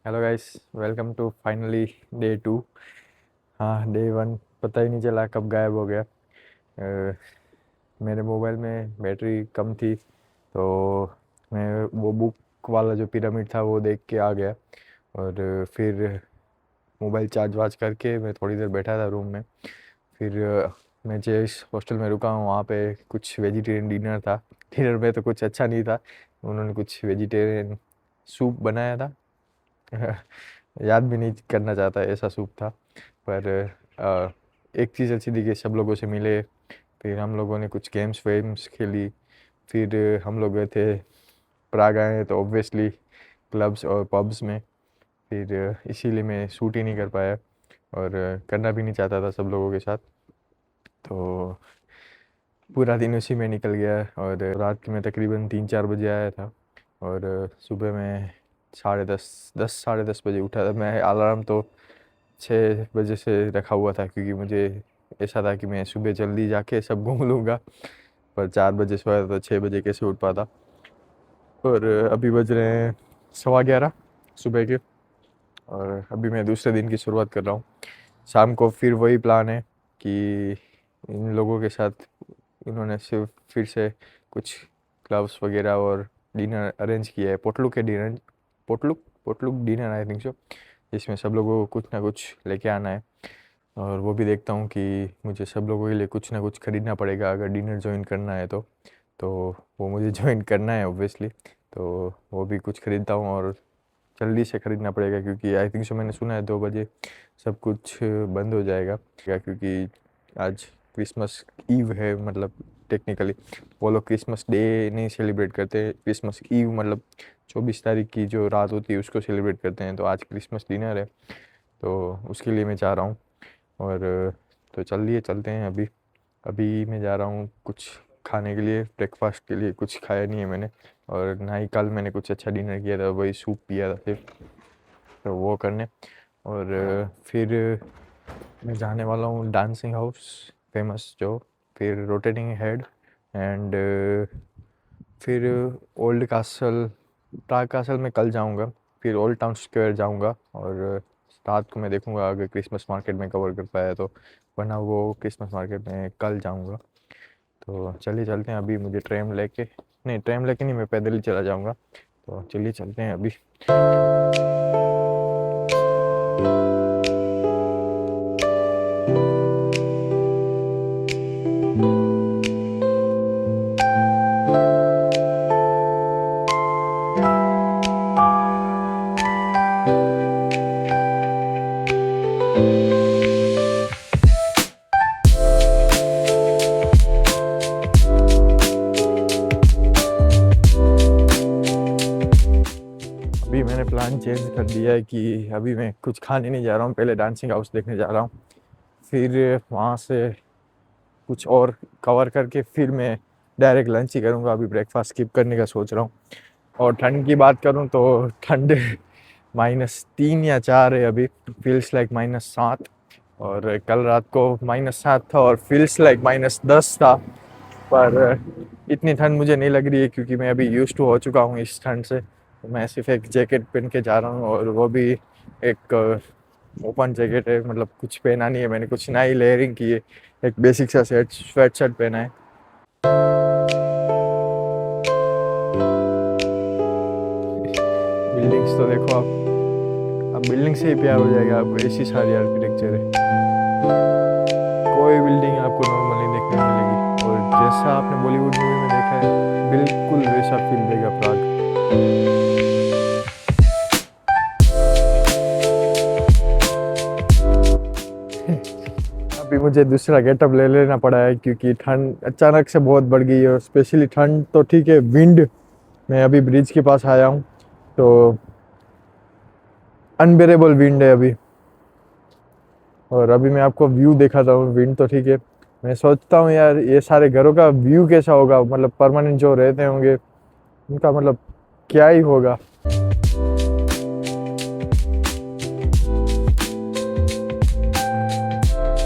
Hello guys, welcome to finally day 2। हाँ, day 1 पता ही नहीं चला कब गायब हो गया। मेरे मोबाइल में बैटरी कम थी, तो मैं वो बुक वाला जो पिरामिड था वो देख के आ गया। और फिर मोबाइल चार्ज वार्ज करके मैं थोड़ी देर बैठा था रूम में। फिर मैं जिस हॉस्टल में रुका हूँ वहाँ पे कुछ वेजिटेरियन डिनर था। डिनर में तो कुछ अच्छा नहीं था, उन्होंने कुछ वेजिटेरियन सूप बनाया था। याद भी नहीं करना चाहता, ऐसा सूप था। पर अ, एक चीज़ अच्छी थी कि सब लोगों से मिले। फिर हम लोगों ने कुछ गेम्स वेम्स खेली। फिर हम लोग गए थे प्राग आए तो ऑब्वियसली क्लब्स और पब्स में। फिर इसीलिए मैं शूट ही नहीं कर पाया और करना भी नहीं चाहता था सब लोगों के साथ। तो पूरा दिन उसी में निकल गया और रात के मैं तकरीबन 3-4 बजे आया था। और सुबह में 10 साढ़े 10 बजे उठा था मैं। अलार्म तो 6 बजे से रखा हुआ था, क्योंकि मुझे ऐसा था कि मैं सुबह जल्दी जाके सब घूम लूँगा। पर 4 बजे सोया था तो 6 बजे कैसे उठ पाता। और अभी बज रहे हैं 11:15 सुबह के। और अभी मैं दूसरे दिन की शुरुआत कर रहा हूँ। शाम को फिर वही प्लान है कि इन लोगों के साथ इन्होंने सिर्फ फिर से कुछ क्लब्स वगैरह और डिनर अरेंज किया है। पोटलुक है dinner, potluck potluck dinner I think so, जिसमें सब लोगों को कुछ ना कुछ लेके आना है। और वो भी देखता हूँ कि मुझे सब लोगों के लिए कुछ ना कुछ खरीदना पड़ेगा अगर डिनर ज्वाइन करना है तो वो मुझे ज्वाइन करना है ऑब्वियसली। तो वो भी कुछ खरीदता हूँ और जल्दी से खरीदना पड़ेगा, क्योंकि आई थिंक सो मैंने सुना है 2 बजे सब कुछ बंद हो जाएगा। क्योंकि आज क्रिसमस ईव है, मतलब टेक्निकली वो लोग क्रिसमस डे नहीं सेलिब्रेट करते, क्रिसमस ईव मतलब 24 तारीख की जो रात होती है उसको सेलिब्रेट करते हैं। तो आज क्रिसमस डिनर है, तो उसके लिए मैं जा रहा हूँ। और तो चलिए चलते हैं। अभी अभी मैं जा रहा हूँ कुछ खाने के लिए, ब्रेकफास्ट के लिए कुछ खाया नहीं है मैंने। और ना ही कल मैंने कुछ अच्छा डिनर किया था, वही सूप पिया था सिर्फ। तो वो करने और फिर मैं जाने वाला हूँ डांसिंग हाउस फेमस जो, फिर रोटेटिंग हेड एंड फिर ओल्ड कासल। प्राग कासल में कल जाऊँगा। फिर ओल्ड टाउन स्क्वायर जाऊँगा और रात को मैं देखूँगा अगर क्रिसमस मार्केट में कवर कर पाया तो, वरना वो क्रिसमस मार्केट में कल जाऊँगा। तो चलिए चलते हैं। अभी मुझे ट्रेन लेके, नहीं ट्रेन लेके नहीं, मैं पैदल ही चला जाऊँगा। तो चलिए चलते हैं अभी। अभी मैंने प्लान चेंज कर दिया है कि अभी मैं कुछ खाने नहीं जा रहा हूँ, पहले डांसिंग हाउस देखने जा रहा हूँ। फिर वहाँ से कुछ और कवर करके फिर मैं डायरेक्ट लंच ही करूँगा। अभी ब्रेकफास्ट स्किप करने का सोच रहा हूँ। और ठंड की बात करूँ तो ठंड -3 या 4 है अभी, फील्स लाइक -7। और कल रात को -7 था और फील्स लाइक -10 था। पर इतनी ठंड मुझे नहीं लग रही है, क्योंकि मैं अभी यूज्ड टू हो चुका हूँ इस ठंड से। तो मैं सिर्फ एक जैकेट पहन के जा रहा हूँ, और वो भी एक ओपन जैकेट है, मतलब कुछ पहना नहीं है मैंने, कुछ ना ही लेयरिंग की है। एक बेसिक सा स्वेट शर्ट पहना है। बिल्डिंग्स तो देखो आप बिल्डिंग से ही प्यार हो जाएगा आपको, ऐसी सारी आर्किटेक्चर है। कोई बिल्डिंग आपको नॉर्मली देखने को मिलेगी, और जैसा आपने बॉलीवुड मूवी में देखा है बिल्कुल वैसा फील देगा प्राग। अभी मुझे दूसरा गेटअप ले लेना पड़ा है, क्योंकि ठंड अचानक से बहुत बढ़ गई है। और स्पेशली ठंड तो ठीक है, विंड, मैं अभी ब्रिज के पास आया हूँ तो अनबेरेबल विंड है अभी। और अभी मैं आपको व्यू दिखाता हूँ, विंड तो ठीक है। मैं सोचता हूँ यार ये सारे घरों का व्यू कैसा होगा, मतलब परमानेंट जो रहते होंगे उनका मतलब क्या ही होगा।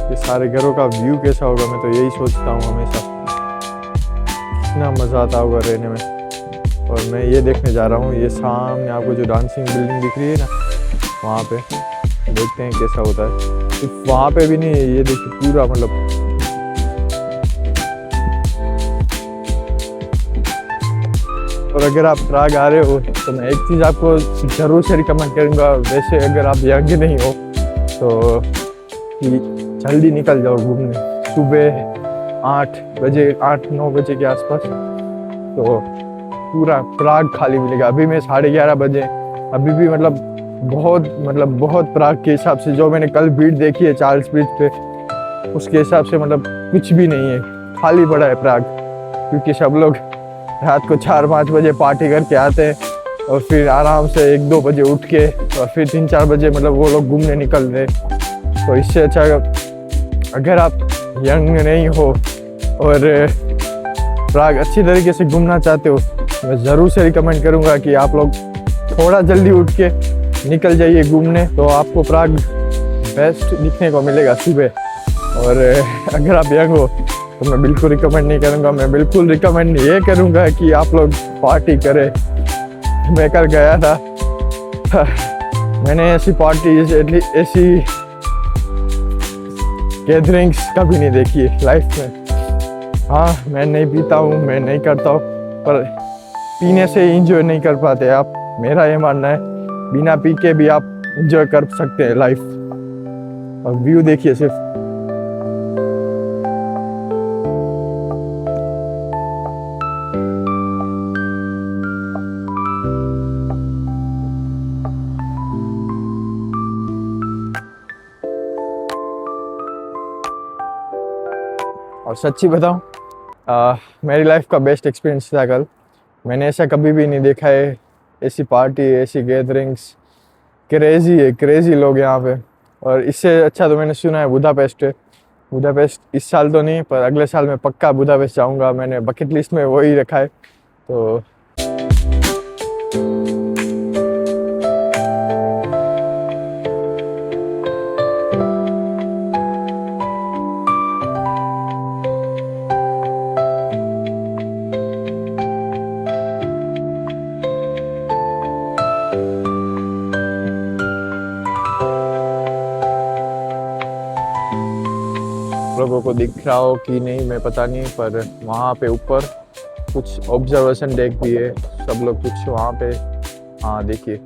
ये सारे घरों का व्यू कैसा होगा, मैं तो यही सोचता हूँ हमेशा। कितना मज़ा आता होगा रहने में। और मैं ये देखने जा रहा हूँ, ये सामने आपको जो डांसिंग बिल्डिंग दिख रही है ना, वहाँ पे, देखते हैं कैसा होता है। सिर्फ वहाँ पे भी नहीं, ये देखिए पूरा मतलब और अगर आप प्राग आ रहे हो तो मैं एक चीज़ आपको ज़रूर से रिकमेंड करूँगा, वैसे अगर आप यंग नहीं हो तो कि जल्दी निकल जाओ घूमने, सुबह 8 बजे 8-9 बजे के आसपास, तो पूरा प्राग खाली मिलेगा। अभी मैं 11:30 बजे, अभी भी बहुत प्राग के हिसाब से जो मैंने कल भीड़ देखी है चार्ल्स ब्रिज पे, उसके हिसाब से मतलब कुछ भी नहीं है, खाली पड़ा है प्राग। क्योंकि सब लोग रात को 4-5 बजे पार्टी करके आते हैं और फिर आराम से 1-2 बजे उठ के और फिर 3-4 बजे मतलब वो लोग घूमने निकल रहे। तो इससे अच्छा अगर आप यंग नहीं हो और प्राग अच्छी तरीके से घूमना चाहते हो, मैं ज़रूर से रिकमेंड करूँगा कि आप लोग थोड़ा जल्दी उठ के निकल जाइए घूमने, तो आपको प्राग बेस्ट दिखने को मिलेगा सुबह। और अगर आप यंग हो तो मैं बिल्कुल रिकमेंड नहीं करूँगा, मैं बिल्कुल रिकमेंड ये करूँगा कि आप लोग पार्टी करें। मैं कल गया था, मैंने ऐसी पार्टी ऐसी गैदरिंग्स कभी नहीं देखी है लाइफ में। हाँ, मैं नहीं पीता हूँ, मैं नहीं करता हूँ, पर पीने से एंजॉय नहीं कर पाते आप, मेरा ये मानना है। बिना पी के भी आप एंजॉय कर सकते हैं लाइफ। और व्यू देखिए सिर्फ, और सच्ची बताऊं, मेरी लाइफ का बेस्ट एक्सपीरियंस था कल। मैंने ऐसा कभी भी नहीं देखा है, ऐसी पार्टी, ऐसी गैदरिंग्स, क्रेजी लोग यहाँ पे। और इससे अच्छा तो मैंने सुना है बुदापेस्ट है। बुदापेस्ट इस साल तो नहीं, पर अगले साल मैं पक्का बुदापेस्ट जाऊँगा, मैंने बकेट लिस्ट में वही रखा है। तो लोगों को दिख रहा हो कि नहीं मैं पता नहीं, पर वहाँ पे ऊपर कुछ ऑब्जर्वेशन डेक भी है, सब लोग कुछ वहाँ पे, हाँ देखिए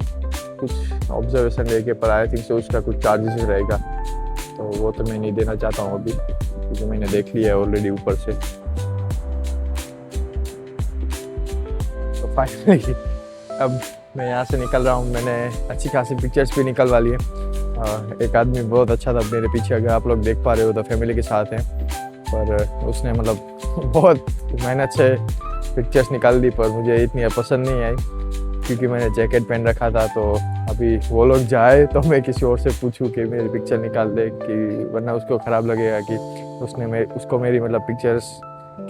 कुछ ऑब्जर्वेशन डेक है, पर आई थिंक से उसका कुछ चार्जेस रहेगा, तो वो तो मैं नहीं देना चाहता हूँ अभी, क्योंकि मैंने देख लिया है ऑलरेडी ऊपर से। तो फाइनली अब मैं यहाँ से निकल रहा हूँ, मैंने अच्छी खासी पिक्चर्स भी निकलवा ली है। एक आदमी बहुत अच्छा था मेरे पीछे, अगर आप लोग देख पा रहे हो तो फैमिली के साथ हैं, पर उसने मतलब बहुत मेहनत से पिक्चर्स निकाल दी, पर मुझे इतनी पसंद नहीं आई क्योंकि मैंने जैकेट पहन रखा था। तो अभी वो लोग जाए तो मैं किसी और से पूछूं कि मेरी पिक्चर निकाल दे, कि वरना उसको ख़राब लगेगा कि उसको मेरी मतलब पिक्चर्स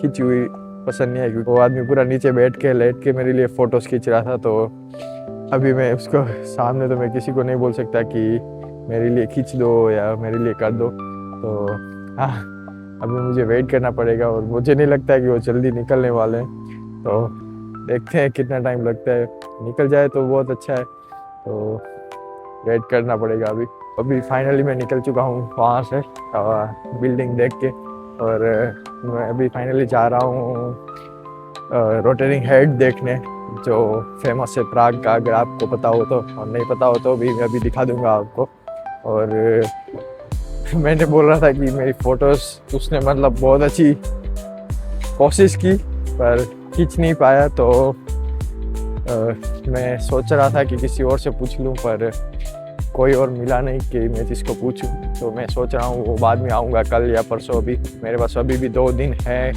खींची हुई पसंद नहीं है। क्योंकि वो आदमी पूरा नीचे बैठ के लेट के मेरे लिए फ़ोटोज़ खींच रहा था, तो अभी मैं उसको सामने तो मैं किसी को नहीं बोल सकता कि मेरे लिए खींच दो या मेरे लिए कर दो। तो हाँ, अभी मुझे वेट करना पड़ेगा और मुझे नहीं लगता है कि वो जल्दी निकलने वाले हैं। तो देखते हैं कितना टाइम लगता है, निकल जाए तो बहुत अच्छा है, तो वेट करना पड़ेगा अभी फाइनली मैं निकल चुका हूँ वहाँ से बिल्डिंग देख के, और मैं अभी फाइनली जा रहा हूँ रोटेटिंग हेड देखने, जो फेमस है प्राग का। अगर आपको पता हो तो, और नहीं पता हो तो भी मैं अभी दिखा दूंगा आपको। और मैंने बोल रहा था कि मेरी फ़ोटोज़ उसने मतलब बहुत अच्छी कोशिश की पर खींच नहीं पाया, तो मैं सोच रहा था कि किसी और से पूछ लूं, पर कोई और मिला नहीं कि मैं जिसको पूछूं। तो मैं सोच रहा हूँ वो बाद में आऊँगा कल या परसों। अभी मेरे पास अभी भी 2 दिन है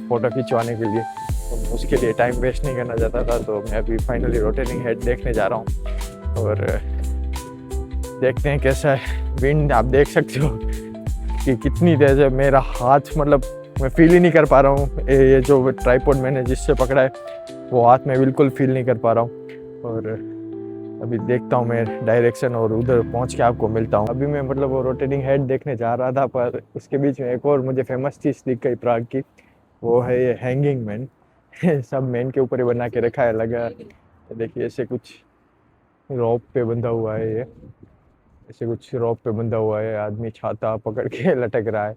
फ़ोटो खिंचवाने के लिए, तो उसके लिए टाइम वेस्ट नहीं करना चाहता था। तो मैं अभी फाइनली रोटेटिंग हेड देखने जा रहा हूँ और देखते हैं कैसा है। विंड आप देख सकते हो कि कितनी तेज़ है, मेरा हाथ मतलब मैं फील ही नहीं कर पा रहा हूँ। ये जो ट्राइपॉड मैंने जिससे पकड़ा है वो हाथ में बिल्कुल फील नहीं कर पा रहा हूँ। और अभी देखता हूँ मैं डायरेक्शन और उधर पहुँच के आपको मिलता हूँ। अभी मैं मतलब वो रोटेटिंग हेड देखने जा रहा था, पर उसके बीच में एक और मुझे फेमस चीज़ दिख गई प्राग की, वो है ये हैंगिंग मैन। सब मैन के ऊपर ही बना के रखा है, लगा देखिए ऐसे कुछ रॉप पे बंधा हुआ है ये, ऐसे कुछ रॉप पे बंधा हुआ है, आदमी छाता पकड़ के लटक रहा है।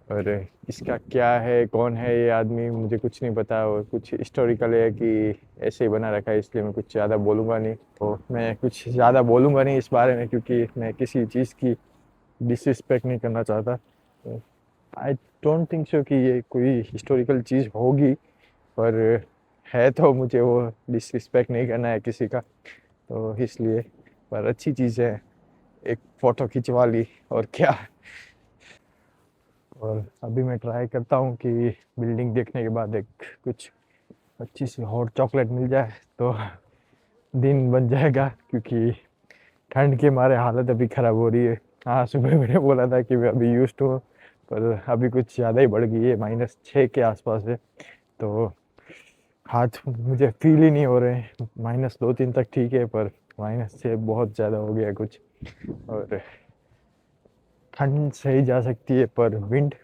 और इसका क्या है, कौन है ये आदमी, मुझे कुछ नहीं पता। और कुछ हिस्टोरिकल है कि ऐसे ही बना रखा है, इसलिए मैं कुछ ज़्यादा बोलूँगा नहीं। तो मैं कुछ ज़्यादा बोलूँगा नहीं इस बारे में, क्योंकि मैं किसी चीज़ की डिसरिस्पेक्ट नहीं करना चाहता। आई डोंट थिंक सो कि ये कोई हिस्टोरिकल चीज़ होगी, पर है तो मुझे वो डिसरिस्पेक्ट नहीं करना है किसी का, तो इसलिए। पर अच्छी चीज़ है, एक फ़ोटो खिंचवा ली और क्या। और अभी मैं ट्राई करता हूँ कि बिल्डिंग देखने के बाद एक कुछ अच्छी सी हॉट चॉकलेट मिल जाए तो दिन बन जाएगा, क्योंकि ठंड के मारे हालत अभी ख़राब हो रही है। हाँ, सुबह मैंने बोला था कि मैं अभी यूज्ड हूँ, पर अभी कुछ ज़्यादा ही बढ़ गई है, -6 के आसपास है। तो हाथ मुझे फील ही नहीं हो रहे हैं। -2-3 तक ठीक है, पर -6 बहुत ज़्यादा हो गया कुछ। और ठंड सही जा सकती है, पर विंड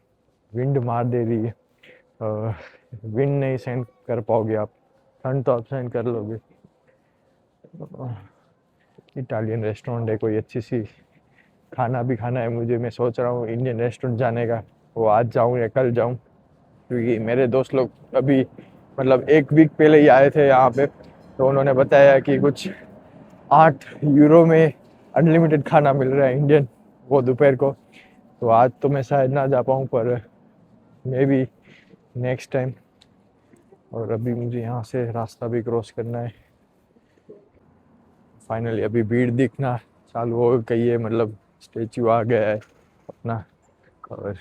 विंड मार दे रही है। विंड नहीं सहन कर पाओगे आप, ठंड तो आप सहन कर लोगे। इटालियन रेस्टोरेंट है, कोई अच्छी सी खाना भी खाना है मुझे। मैं सोच रहा हूँ इंडियन रेस्टोरेंट जाने का, वो आज जाऊँ या कल जाऊँ, क्योंकि मेरे दोस्त लोग अभी मतलब 1 वीक पहले ही आए थे यहाँ पे। तो उन्होंने बताया कि कुछ 8 यूरो में अनलिमिटेड खाना मिल रहा है इंडियन, वो दोपहर को। तो आज तो मैं शायद ना जा पाऊँ, पर मे बी नेक्स्ट टाइम। और अभी मुझे यहाँ से रास्ता भी क्रॉस करना है। फाइनली अभी भीड़ दिखना चालू हो गई है, मतलब स्टेचू आ गया है अपना। और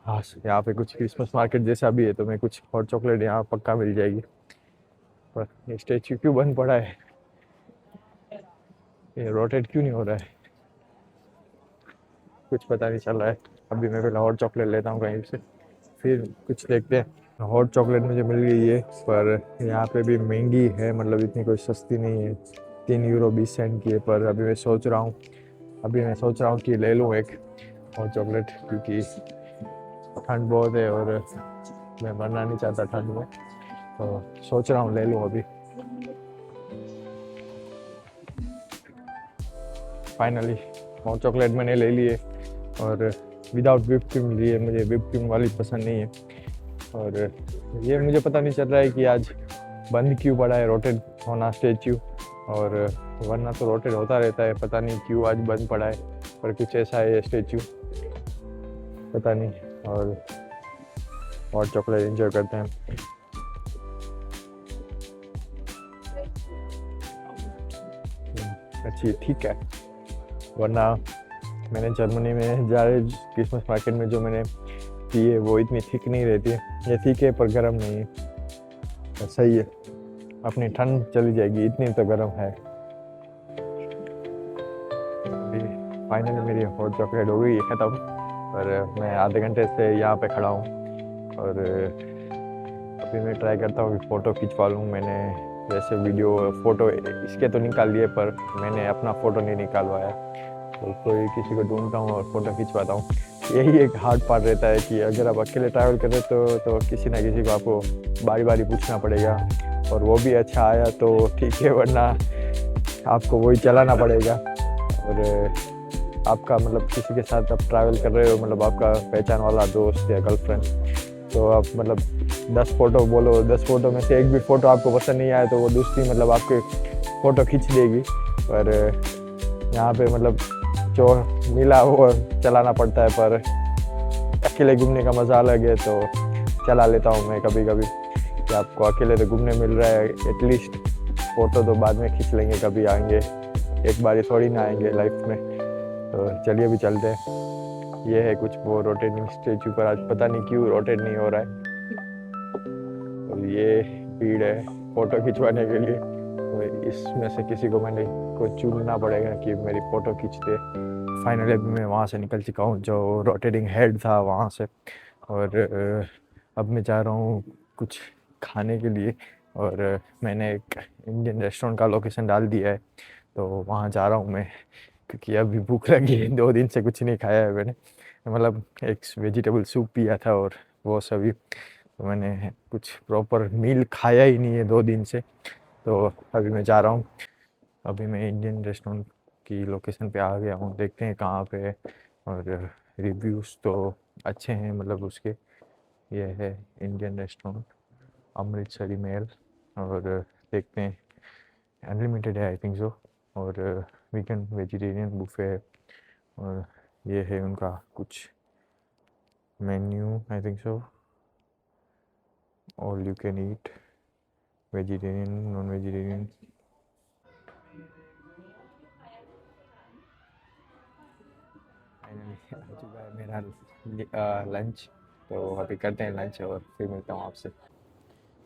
हाँ, यहाँ पे कुछ क्रिसमस मार्केट जैसा भी है, तो मैं कुछ हॉट चॉकलेट यहाँ पक्का मिल जाएगी। पर ये स्टेचू क्यों बंद पड़ा है, ये रोटेट क्यों नहीं हो रहा है, कुछ पता नहीं चल रहा है। अभी मैं पहले हॉट चॉकलेट लेता हूँ कहीं से, फिर कुछ देखते हैं। हॉट चॉकलेट मुझे मिल गई है, पर यहाँ पे भी महंगी है, मतलब इतनी कोई सस्ती नहीं है। 3 यूरो 20 सेंट की है। पर अभी मैं सोच रहा हूँ कि ले लूँ एक हॉट चॉकलेट, क्योंकि ठंड बहुत है और मैं मरना नहीं चाहता ठंड में। तो सोच रहा हूँ ले लूँ अभी। फाइनली हॉट चॉकलेट मैंने ले लिए, और विदाउट व्हिप क्रीम लिए, मुझे व्हिप क्रीम वाली पसंद नहीं है। और ये मुझे पता नहीं चल रहा है कि आज बंद क्यों पड़ा है रोटेट होना स्टेच्यू, और वरना तो रोटेट होता रहता है, पता नहीं क्यों आज बंद पड़ा है। पर कुछ ऐसा है ये स्टेच्यू, पता नहीं। और हॉट चॉकलेट एंजॉय करते हैं। अच्छी ठीक है, वरना मैंने जर्मनी में जाए क्रिसमस मार्केट में जो मैंने पी है वो इतनी थिक नहीं रहती है। ये ठीक है पर गर्म नहीं है, तो सही है, अपनी ठंड चली जाएगी, इतनी तो गर्म है। अभी फाइनली मेरी हॉट चॉकलेट हो गई है ख़त्म, पर मैं आधे घंटे से यहाँ पे खड़ा हूँ। और अभी मैं ट्राई करता हूँ कि फ़ोटो खिंचवा लूँ। मैंने वैसे वीडियो फ़ोटो इसके तो निकाल लिए, पर मैंने अपना फ़ोटो नहीं निकालवाया। तो कोई किसी को ढूंढता हूँ और फ़ोटो खिंचवाता हूँ। यही एक हार्ड पार्ट रहता है कि अगर आप अकेले ट्रैवल कर रहे हो तो किसी ना किसी को आपको बारी बारी पूछना पड़ेगा, और वो भी अच्छा आया तो ठीक है, वरना आपको वही चलाना पड़ेगा। और आपका मतलब किसी के साथ आप ट्रैवल कर रहे हो, मतलब आपका पहचान वाला दोस्त या गर्लफ्रेंड, तो आप मतलब 10 फ़ोटो बोलो, 10 फ़ोटो में से एक भी फ़ोटो आपको पसंद नहीं आया तो वो दूसरी मतलब आपके फ़ोटो खींच देगी। पर यहाँ पे मतलब जो मिला वो चलाना पड़ता है, पर अकेले घूमने का मज़ा अलग है, तो चला लेता हूँ मैं कभी कभी। कि आपको अकेले तो घूमने मिल रहा है, एटलीस्ट फ़ोटो तो बाद में खींच लेंगे, कभी आएंगे, एक बारी थोड़ी ना आएंगे लाइफ में। तो चलिए अभी चलते हैं। ये है कुछ वो रोटेटिंग स्टेचू, पर आज पता नहीं क्यों रोटेट नहीं हो रहा है। और ये भीड़ है फ़ोटो खिंचवाने के लिए, तो इसमें से किसी को मैंने को चुनना पड़ेगा कि मेरी फ़ोटो खींच दे। फाइनली अभी मैं वहाँ से निकल चुका हूँ जो रोटेटिंग हेड था वहाँ से। और अब मैं जा रहा हूँ कुछ खाने के लिए, और मैंने एक इंडियन रेस्टोरेंट का लोकेशन डाल दिया है, तो वहाँ जा रहा हूँ मैं, क्योंकि अभी भूख लगी है। 2 दिन से कुछ नहीं खाया है मैंने, मतलब एक वेजिटेबल सूप पिया था और वो सभी, तो मैंने कुछ प्रॉपर मील खाया ही नहीं है 2 दिन से। तो अभी मैं जा रहा हूँ अभी मैं इंडियन रेस्टोरेंट की लोकेशन पे आ गया हूँ, देखते हैं कहाँ पे है। और रिव्यूज़ तो अच्छे हैं मतलब उसके। ये है इंडियन रेस्टोरेंट अमृतसरी मेल। और देखते हैं, अनलिमिटेड है आई थिंक सो। और वीकेंड वेजिटेरियन बुफे है। और ये है उनका कुछ menu I think so, all you can eat, vegetarian non vegetarian. Finally आ चुका है मेरा लंच। तो अभी करते हैं लंच और फिर मिलता हूँ आपसे।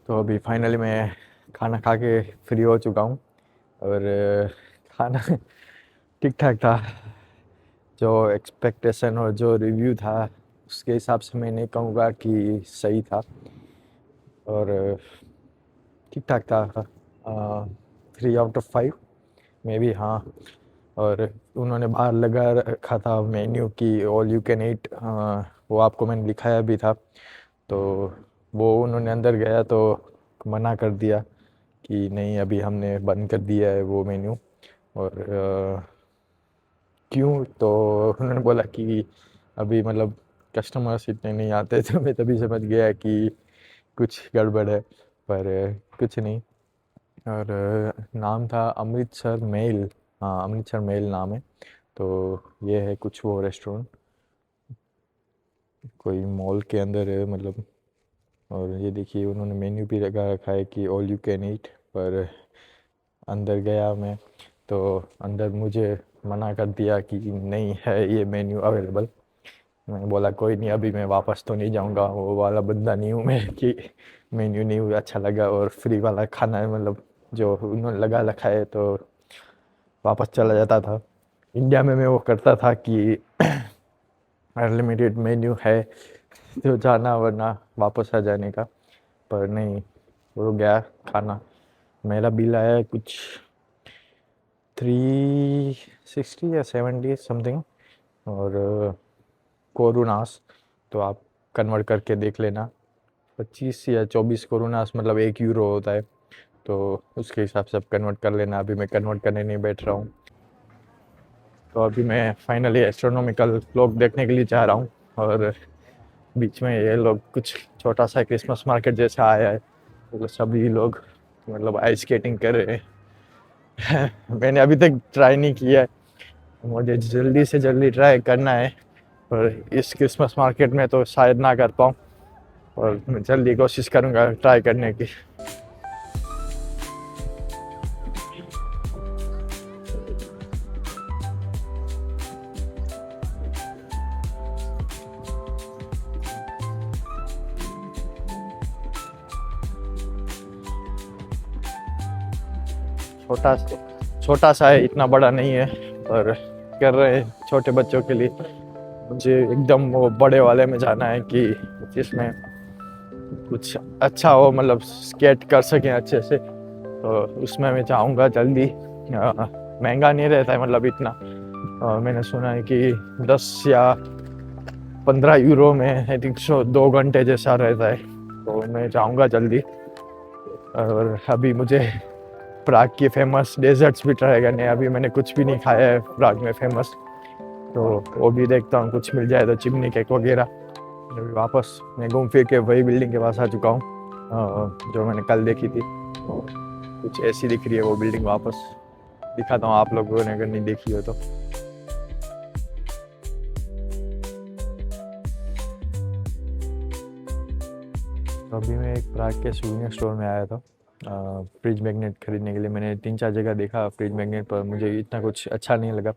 तो अभी फाइनली मैं खाना खा के फ्री हो चुका हूँ। और खाना ठीक ठाक था। जो एक्सपेक्टेशन और जो रिव्यू था उसके हिसाब से मैं नहीं कहूँगा कि सही था। और ठीक ठाक था। 3 आउट ऑफ 5 में भी, हाँ। और उन्होंने बाहर लगा रखा था मेन्यू की ऑल यू कैन ईट, वो आपको मैंने दिखाया भी था। तो वो उन्होंने अंदर गया तो मना कर दिया कि नहीं अभी हमने बंद कर दिया है वो मेन्यू। और क्यों, तो उन्होंने बोला कि अभी मतलब कस्टमर्स इतने नहीं आते तो मैं तभी समझ गया कि कुछ गड़बड़ है। पर कुछ नहीं। और नाम था अमृतसर मेल। हाँ, अमृतसर मेल नाम है। तो ये है कुछ वो रेस्टोरेंट कोई मॉल के अंदर है मतलब। और ये देखिए उन्होंने मेन्यू भी लगा रखा है कि ऑल यू कैन ईट। पर अंदर गया मैं तो अंदर मुझे मना कर दिया कि नहीं है ये मेन्यू अवेलेबल। मैंने बोला कोई नहीं, अभी मैं वापस तो नहीं जाऊंगा, वो वाला बंदा नहीं हूँ मैं कि मेन्यू नहीं अच्छा लगा और फ्री वाला खाना है मतलब जो उन्होंने लगा रखा है तो वापस चला जाता था। इंडिया में मैं वो करता था कि अनलिमिटेड मेन्यू है तो जाना वरना वापस आ जाने का। पर नहीं, वो गया खाना। मेरा बिल आया है कुछ 360 या 70 समथिंग। और कोरोनास तो आप कन्वर्ट करके देख लेना, 25 या 24 कोरोनास मतलब 1 यूरो होता है। तो उसके हिसाब से आप कन्वर्ट कर लेना, अभी मैं कन्वर्ट करने नहीं बैठ रहा हूँ। तो अभी मैं फाइनली एस्ट्रोनॉमिकल व्लॉग देखने के लिए जा रहा हूँ। और बीच में ये लोग कुछ छोटा सा क्रिसमस मार्केट जैसा आया है, तो सभी लोग मतलब आइस स्केटिंग कर रहे हैं। मैंने अभी तक ट्राई नहीं किया है, मुझे जल्दी से जल्दी ट्राई करना है। और इस क्रिसमस मार्केट में तो शायद ना कर पाऊँ, और मैं जल्दी कोशिश करूँगा ट्राई करने की। छोटा छोटा सा है, इतना बड़ा नहीं है। पर कर रहे हैं छोटे बच्चों के लिए। मुझे एकदम वो बड़े वाले में जाना है कि जिसमें कुछ अच्छा हो, मतलब स्केट कर सकें अच्छे से। तो उसमें मैं चाहूँगा जल्दी। महंगा नहीं रहता है मतलब इतना। मैंने सुना है कि 10 या 15 यूरो में आई थिंक सो 2 घंटे जैसा रहता है। तो मैं चाहूँगा जल्दी। और अभी मुझे प्राग की फेमस डेजर्ट्स भी ट्राई करने हैं। अभी मैंने कुछ भी नहीं खाया है प्राग में फेमस, तो वो भी देखता हूँ कुछ मिल जाए तो, चिमनी केक वगैरह। अभी वापस मैं घूम फिर के वही बिल्डिंग के पास आ चुका हूँ जो मैंने कल देखी थी। कुछ ऐसी दिख रही है वो बिल्डिंग, वापस दिखाता हूँ आप लोगों ने अगर नहीं देखी हो तो। अभी मैं एक प्राग के सूवेनियर स्टोर में आया था फ्रिज मैग्नेट खरीदने के लिए। मैंने 3-4 जगह देखा फ्रिज मैग्नेट, पर मुझे इतना कुछ अच्छा नहीं लगा।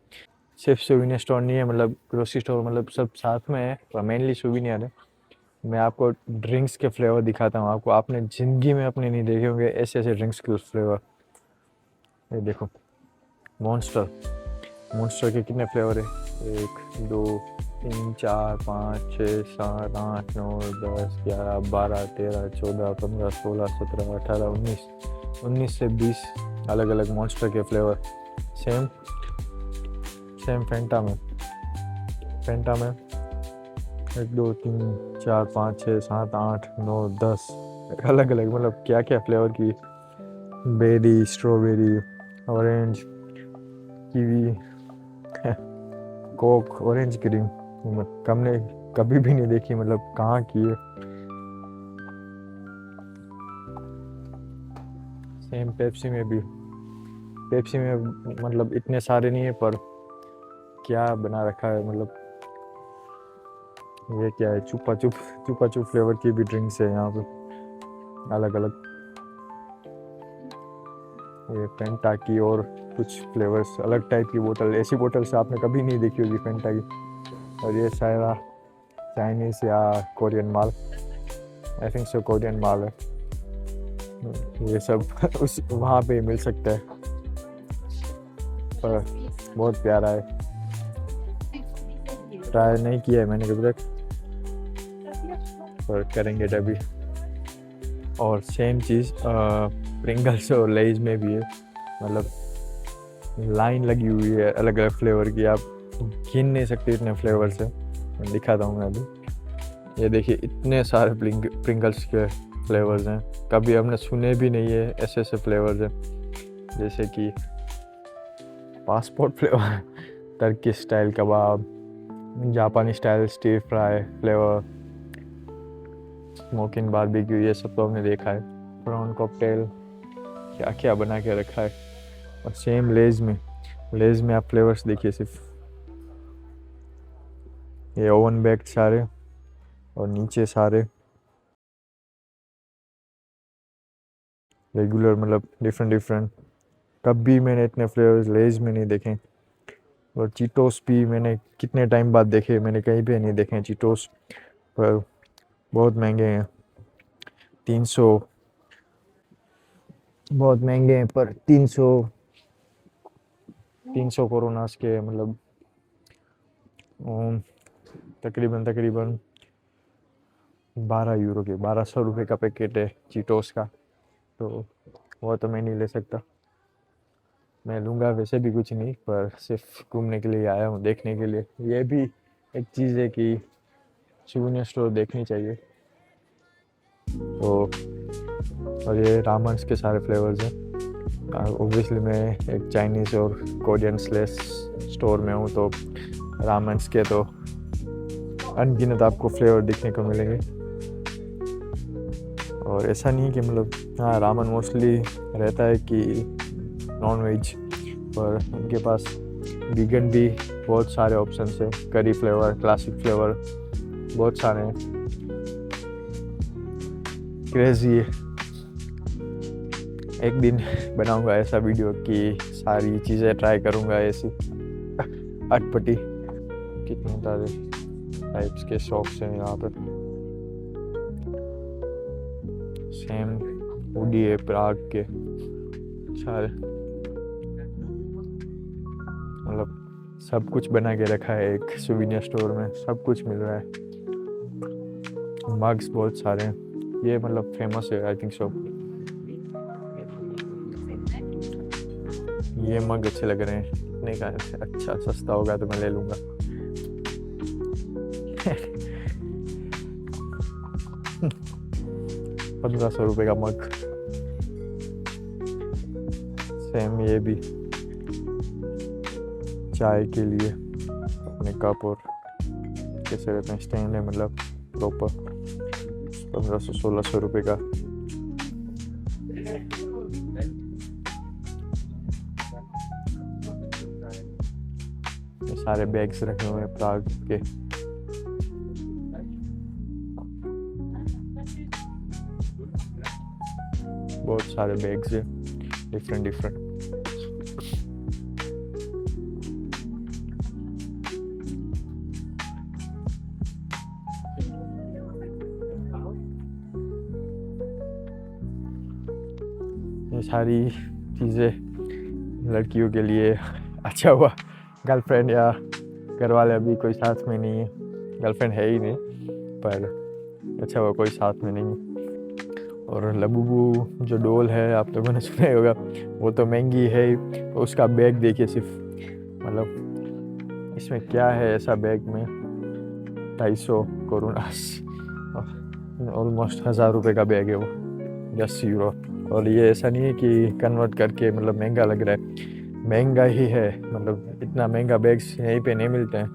सिर्फ सूवेनियर स्टोर नहीं है, मतलब ग्रोसरी स्टोर, मतलब सब साथ में है, पर मेनली सूवेनियर है। मैं आपको ड्रिंक्स के फ्लेवर दिखाता हूँ आपको, आपने ज़िंदगी में अपने नहीं देखे होंगे ऐसे ऐसे ड्रिंक्स के फ्लेवर। ये देखो, मॉन्स्टर। मॉन्स्टर के कितने फ्लेवर है? 1 2 3 4 5 6 7 8 9 10 11 12 13 14 15 16 17 18 19 से 20 अलग अलग मॉन्स्टर के फ्लेवर। सेम सेम फेंटा में 1 2 3 4 5 6 7 8 9 10 अलग अलग, मतलब क्या क्या फ्लेवर की। Berry, strawberry, orange, kiwi, coke, orange cream, हमने कभी भी नहीं देखी, मतलब कहाँ की है। सेम पेप्सी में भी, पेप्सी में मतलब इतने सारे नहीं है, पर क्या बना रखा है, मतलब ये क्या है, चुपा चुप फ्लेवर की भी ड्रिंक्स है यहाँ पे अलग अलग। ये फेंटा की और कुछ फ्लेवर्स अलग टाइप की बोतल, ऐसी बोतल से आपने कभी नहीं देखी होगी फेंटा की। और ये सारा चाइनीज़ या कोरियन माल, आई थिंक सो कोरियन माल है। ये सब उस वहाँ पे मिल सकता है, पर बहुत प्यारा है। ट्राई नहीं किया है मैंने कभी तक, पर करेंगे अभी। और सेम चीज़ प्रिंगल्स और लेज में भी है, मतलब लाइन लगी हुई है अलग अलग फ्लेवर की, आप गिन नहीं सकते इतने फ्लेवर्स है। मैं दिखाता हूँ मैं अभी। ये देखिए इतने सारे प्रिंगल्स के फ्लेवर्स हैं, कभी हमने सुने भी नहीं है ऐसे ऐसे फ्लेवर्स हैं, जैसे कि पासपोर्ट फ्लेवर, टर्की स्टाइल कबाब, जापानी style stir fry flavour, smoking barbecue, ये सब तो हमने देखा है। प्रॉन कॉकटेल, क्या क्या बना के रखा है। और सेम लेज में आप फ्लेवर्स देखिए, सिर्फ ये ओवन बेक्ड सारे, और नीचे सारे रेगुलर, मतलब डिफरेंट। कभी मैंने इतने फ्लेवर्स लेज में नहीं देखे। और चीटोस भी मैंने कितने टाइम बाद देखे, मैंने कहीं पे नहीं देखे चीटोस, पर बहुत महंगे हैं। 300, बहुत महंगे हैं, पर 300 कोरोनास के, मतलब तकरीबन 12 यूरो के, 1200 रुपये का पैकेट है चीटोस का। तो वो तो मैं नहीं ले सकता, मैं लूँगा वैसे भी कुछ नहीं, पर सिर्फ घूमने के लिए आया हूँ, देखने के लिए। ये भी एक चीज़ है कि सूवेनियर स्टोर देखनी चाहिए। तो और ये रामन्स के सारे फ्लेवर्स हैं। ओब्वियसली मैं एक चाइनीज़ और कोरियन स्लेस स्टोर में हूँ, तो रामन्स के तो अनगिनत आपको फ्लेवर दिखने को मिलेंगे। और ऐसा नहीं कि मतलब, हाँ रामन मोस्टली रहता है कि नॉन वेज, पर उनके पास वीगन भी बहुत सारे ऑप्शंस है, करी फ्लेवर, क्लासिक फ्लेवर, बहुत सारे हैं। क्रेजी है। एक दिन बनाऊंगा ऐसा वीडियो कि सारी चीज़ें ट्राई करूंगा ऐसी अटपटी। कितने सारे टाइप्स के शॉप्स हैं यहाँ पर। सेम हुडी है प्राग के सारे, मतलब सब कुछ बना के रखा है एक सूवेनियर स्टोर में, सब कुछ मिल रहा है। मग्स बहुत सारे हैं, ये मतलब फेमस है आई थिंक सो। ये मग अच्छे लग रहे हैं, इतने का अच्छा सस्ता होगा तो मैं ले लूँगा। 1500 रुपये का मग। सेम ये भी चाय के लिए अपने कप और कैसे रहते हैं, स्टैंड है मतलब प्रॉपर, 1500-1600 रुपये का। ये सारे बैग्स रखे हुए हैं प्राग के। बहुत सारे बैग्स हैं डिफरेंट। ये सारी चीज़ें लड़कियों के लिए अच्छा हुआ गर्लफ्रेंड या घर वाले अभी कोई साथ में नहीं है, गर्लफ्रेंड है ही नहीं, पर अच्छा हुआ कोई साथ में नहीं। और लबूबू जो डोल है आप लोगों ने सुना ही होगा, वो तो महंगी है ही। उसका बैग देखिए सिर्फ, मतलब इसमें क्या है ऐसा बैग में, 250 कोरोनास, ऑलमोस्ट 1000 रुपये का बैग है वो, 10 यूरो। और ये ऐसा नहीं है कि कन्वर्ट करके मतलब महंगा लग रहा है, महंगा ही है, मतलब इतना महंगा बैग्स यहीं पे नहीं मिलते हैं।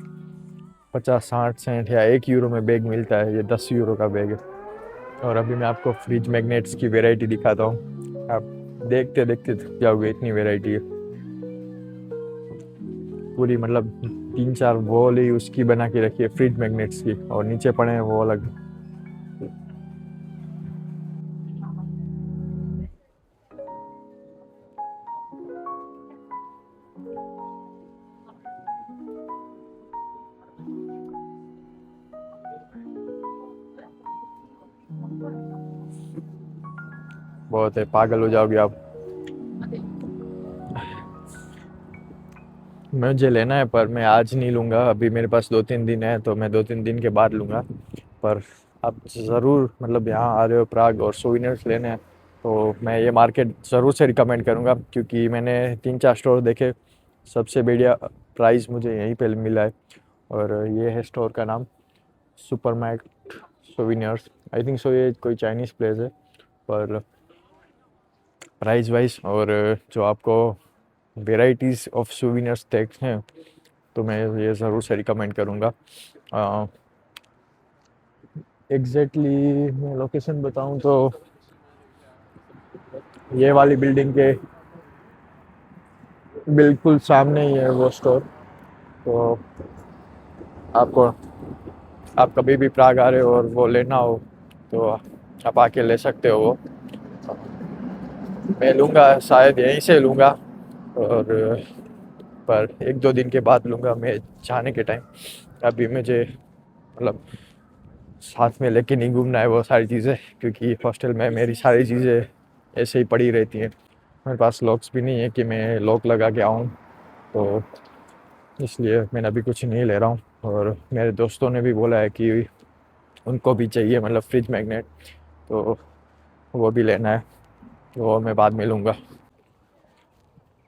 50-60 सेंट या 1 यूरो में बैग मिलता है, ये 10 यूरो का बैग है। और अभी मैं आपको फ्रिज मैग्नेट्स की वैरायटी दिखाता हूँ, आप देखते देखते थक जाओगे, इतनी वैरायटी है पूरी। मतलब 3-4 वॉल ही उसकी बना के रखी है फ्रिज मैग्नेट्स की, और नीचे पड़े हैं वो अलग। बहुत है, पागल हो जाओगे आप। मुझे लेना है पर मैं आज नहीं लूँगा, अभी मेरे पास 2-3 दिन है, तो मैं 2-3 दिन के बाद लूँगा। पर आप ज़रूर, मतलब यहाँ आ रहे हो प्राग और सोविनिर्स लेने हैं, तो मैं ये मार्केट ज़रूर से रिकमेंड करूँगा, क्योंकि मैंने 3-4 स्टोर देखे, सबसे बढ़िया प्राइस मुझे यहीं पे मिला है। और ये है स्टोर का नाम, सुपरमैक्ट सोविनिर्स। आई थिंक सो ये कोई चाइनीज़ प्लेस है, पर प्राइस वाइज और जो आपको वेराइटीज़ ऑफ सोविनिर्स देखते हैं, तो मैं ये ज़रूर से रिकमेंड करूँगा। एग्जैक्टली मैं लोकेशन बताऊँ तो ये वाली बिल्डिंग के बिल्कुल सामने ही है वो स्टोर। तो आपको, आप कभी भी प्राग आ रहे हो और वो लेना हो, तो आप आके ले सकते हो वो। मैं लूँगा, शायद यहीं से लूँगा, और पर 1-2 दिन के बाद लूँगा मैं जाने के टाइम। अभी मुझे, मतलब साथ में लेके नहीं घूमना है वो सारी चीज़ें, क्योंकि हॉस्टल में मेरी सारी चीज़ें ऐसे ही पड़ी रहती हैं। मेरे पास लॉक्स भी नहीं है कि मैं लॉक लगा के आऊँ, तो इसलिए मैंने अभी कुछ नहीं ले रहा हूँ। और मेरे दोस्तों ने भी बोला है कि उनको भी चाहिए, मतलब फ्रिज मैग्नेट, तो वो भी लेना है, तो वो मैं बाद में लूँगा।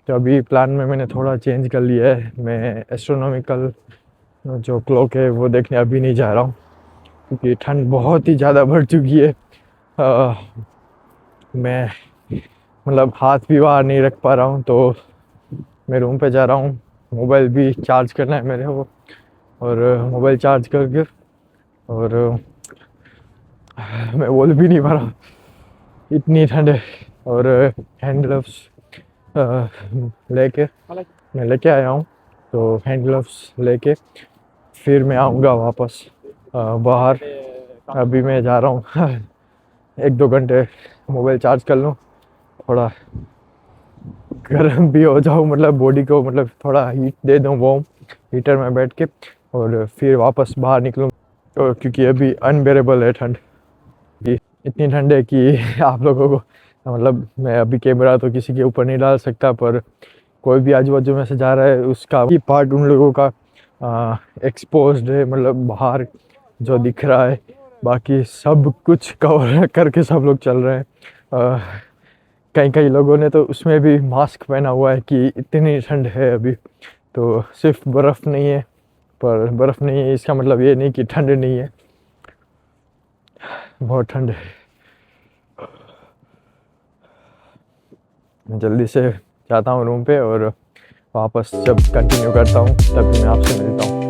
तो अभी प्लान में मैंने थोड़ा चेंज कर लिया है, मैं एस्ट्रोनॉमिकल जो क्लॉक है वो देखने अभी नहीं जा रहा हूँ, क्योंकि ठंड बहुत ही ज़्यादा बढ़ चुकी है। अ, मैं, मतलब हाथ भी बाहर नहीं रख पा रहा हूँ, तो मैं रूम पे जा रहा हूँ। मोबाइल भी चार्ज करना है मेरे को, और मोबाइल चार्ज करके, और मैं बोल भी नहीं पा रहा, इतनी ठंड है। और हैंड ग्लव्स लेके मैं लेके आया हूँ, तो हैंड ग्लव्स लेके फिर मैं आऊँगा वापस बाहर। अभी मैं जा रहा हूँ 1-2 घंटे मोबाइल चार्ज कर लूँ, थोड़ा गर्म भी हो जाऊँ, मतलब बॉडी को, मतलब थोड़ा हीट दे दूँ वार्म हीटर में बैठ के, और फिर वापस बाहर निकलूँ। तो क्योंकि अभी अनबेरेबल है ठंड, कि इतनी ठंड है कि आप लोगों को, मतलब मैं अभी कैमरा तो किसी के ऊपर नहीं डाल सकता, पर कोई भी आजू बाजू में से जा रहा है उसका ही पार्ट उन लोगों का एक्सपोज्ड है, मतलब बाहर जो दिख रहा है, बाकी सब कुछ कवर करके सब लोग चल रहे हैं। कई कई लोगों ने तो उसमें भी मास्क पहना हुआ है कि इतनी ठंड है अभी। तो सिर्फ बर्फ़ नहीं है, पर बर्फ़ नहीं है इसका मतलब ये नहीं कि ठंड नहीं है, बहुत ठंड है। मैं जल्दी से जाता हूँ रूम पे, और वापस जब कंटिन्यू करता हूँ तभी मैं आपसे मिलता हूँ।